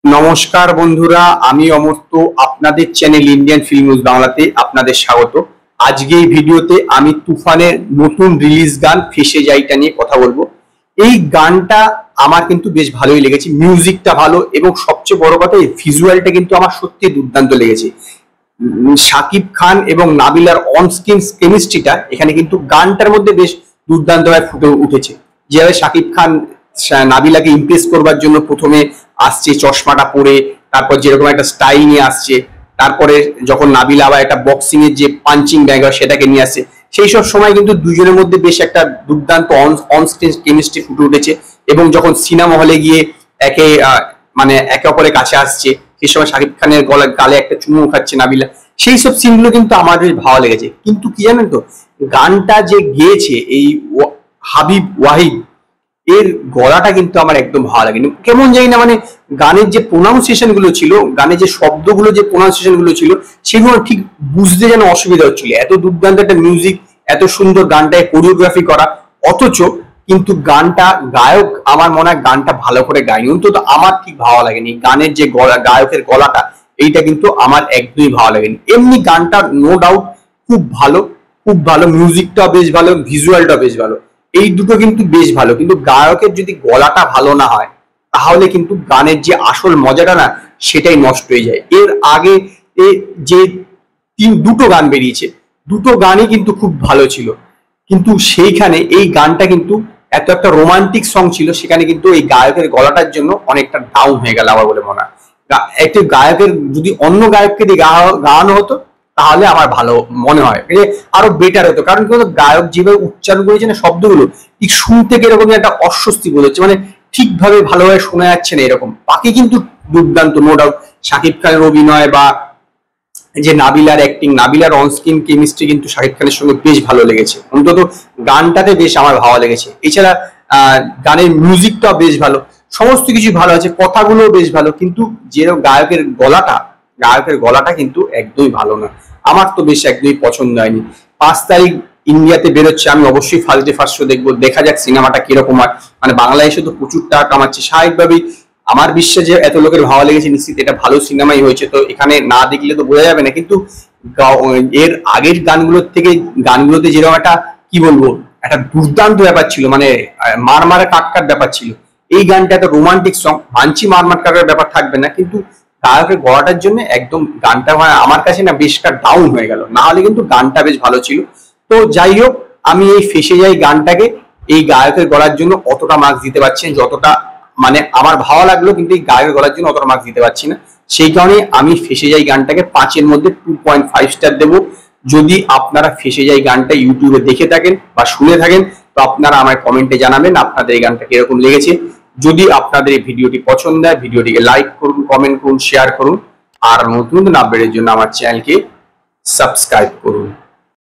নমস্কার বন্ধুরা, আমি অমর্ত্য। আপনাদের চ্যানেল ইন্ডিয়ান ফিল্ম নিউজ বাংলাতে আপনাদের স্বাগত। আজকে এই ভিডিওতে আমি তুফানের নতুন রিলিজ গান ফেঁসে যাইটা নিয়ে কথা বলবো। এই গানটা আমার কিন্তু বেশ ভালোই লেগেছে, মিউজিকটা ভালো এবং সবচেয়ে বড় কথা এই ভিজুয়ালটা কিন্তু আমার সত্যি দুর্দান্ত লেগেছে। শাকিব খান এবং নাবিলার অন স্ক্রিন কেমিস্ট্রিটা এখানে কিন্তু গানটার মধ্যে বেশ দুর্দান্তভাবে ফুটে উঠেছে। যেভাবে শাকিব খান নাবিলাকে ইমপ্রেস করবার জন্য প্রথমে আসছে চশমাটা পরে, তারপর যেরকম একটা স্টাইল নিয়ে আসছে, তারপরে যখন নাবিলা আবার একটা বক্সিং এর যে পাঞ্চিং ব্যাগ সেটাকে নিয়ে আসছে, সেই সব সময় কিন্তু দুজনের মধ্যে বেশ একটা দুর্দান্ত অন স্ক্রিন কেমিস্ট্রি ফুটে উঠেছে। এবং যখন সিনেমা হলে গিয়ে একে অপরের কাছে আসছে, সেই সময় শাকিব খানের গালে একটা চুমু খাচ্ছে নাবিলা, সেই সব সিনগুলো কিন্তু আমার বেশ ভালো লেগেছে। কিন্তু কি জানেন তো, গানটা যে গেয়েছে এই হাবিব ওয়াহিদ, এর গলাটা কিন্তু আমার একদম ভালো লাগেনি। কেমন জানি না, গানের যে প্রোনাউন্সিয়েশন গুলো ছিল, গানের যে শব্দগুলো যে প্রোনাউন্সিয়েশন গুলো ছিল, সেগুলো ঠিক বুঝতে যেন অসুবিধা হচ্ছিল। এত দুর্দান্ত একটা মিউজিক, এত সুন্দর গানটায় কোরিওগ্রাফি করা, অথচ কিন্তু গানটা গায়ক আমার মনে হয় গানটা ভালো করে গায়নি, অন্তত আমার ঠিক ভালো লাগেনি। গানের যে গলা, গায়কের গলাটা, এইটা কিন্তু আমার একদমই ভালো লাগেনি। এমনি গানটা নো ডাউট খুব ভালো, খুব ভালো, মিউজিকটাও বেশ ভালো, ভিজুয়ালটাও বেশ ভালো, এই দুটো কিন্তু বেশ ভালো। কিন্তু গায়কের যদি গলাটা ভালো না হয়, তাহলে কিন্তু গানের যে আসল মজাটা না, সেটাই নষ্ট হয়ে যায়। এর আগে যে দুটো গান বেরিয়েছে, দুটো গানই কিন্তু খুব ভালো ছিল, কিন্তু সেইখানে এই গানটা কিন্তু এত একটা রোমান্টিক সং ছিল, সেখানে কিন্তু এই গায়কের গলাটার জন্য অনেকটা ডাউন হয়ে গেল আমার বলে মনে হয়। একটি গায়কের যদি অন্য গায়ককে দিয়ে গাওয়ানো হতো, তাহলে আমার ভালো মনে হয়, আরো বেটার হতো। কারণ কি, গায়ক যেভাবে উচ্চারণ করেছে না শব্দগুলো, ঠিক শুনতে কিরকম একটা অস্বস্তি বোধ হচ্ছে, ঠিকভাবে ভালোভাবে শোনা যাচ্ছে না এরকম। বাকি কিন্তু দুর্দান্ত, নো ডাউট। শাকিব খানের অভিনয় বা যে নাবিলার অ্যাক্টিং, নাবিলার অন স্ক্রিন কেমিস্ট্রি কিন্তু শাকিব খানের সঙ্গে বেশ ভালো লেগেছে, অন্তত গানটাতে বেশ আমার ভালো লেগেছে। এছাড়া গানের মিউজিকটাও বেশ ভালো, সমস্ত কিছু ভালো আছে, কথাগুলো বেশ ভালো। কিন্তু যে গায়কের গলাটা কিন্তু একদমই ভালো না, আমার তো বেশ একদমই পছন্দ হয়নি। 5 তারিখ ইন্ডিয়াতে বেরোচ্ছে, আমি অবশ্যই ফার্স্ট শো দেখবো। দেখা যাক সিনেমাটা কিরকম হয়। বাংলাদেশে তো প্রচুর টাকা কামাচ্ছে, স্বাভাবিকভাবেই আমার বিশ্বাস যে এত লোকের ভালো লেগেছে, নিশ্চিত এটা ভালো সিনেমাই হয়েছে। তো এখানে না দেখলে তো বোঝা যাবে না। কিন্তু এর আগের গানগুলোতে যেরকম একটা কি বলবো, একটা দুর্দান্ত ব্যাপার ছিল, মারমারা কাটকাট ব্যাপার ছিল। এই গানটা একটা রোমান্টিক সং, ভাঞ্চি মারমার কাটার ব্যাপার থাকবে না, কিন্তু গায়কের গলাটার জন্য একদম গানটা আমার কাছে না বেশটা ডাউন হয়ে গেল। না হলে কিন্তু গানটা বেশ ভালো ছিল। তো যাই হোক, আমি এই ফেঁসে যাই গানটাকে এই গায়কের গলার জন্য অতটা মার্কস দিতে পারছি না, যতটা আমার ভালো লাগলো, কিন্তু এই গায়কের গলার জন্য অতটা মার্কস দিতে পারছি না। সেই কারণে আমি ফেঁসে যাই গানটাকে 5-এর মধ্যে 2.5 স্টার দেবো। যদি আপনারা ফেঁসে যাই গানটা ইউটিউবে দেখে থাকেন বা শুনে থাকেন, তো আপনারা আমার কমেন্টে জানাবেন আপনাদের এই গানটা কিরকম লেগেছে। যদি আপনাদের এই ভিডিওটি পছন্দ হয়, ভিডিওটিকে লাইক করুন, কমেন্ট করুন, শেয়ার করুন, আর নতুন আপডেটের জন্য আমার চ্যানেলকে সাবস্ক্রাইব করুন।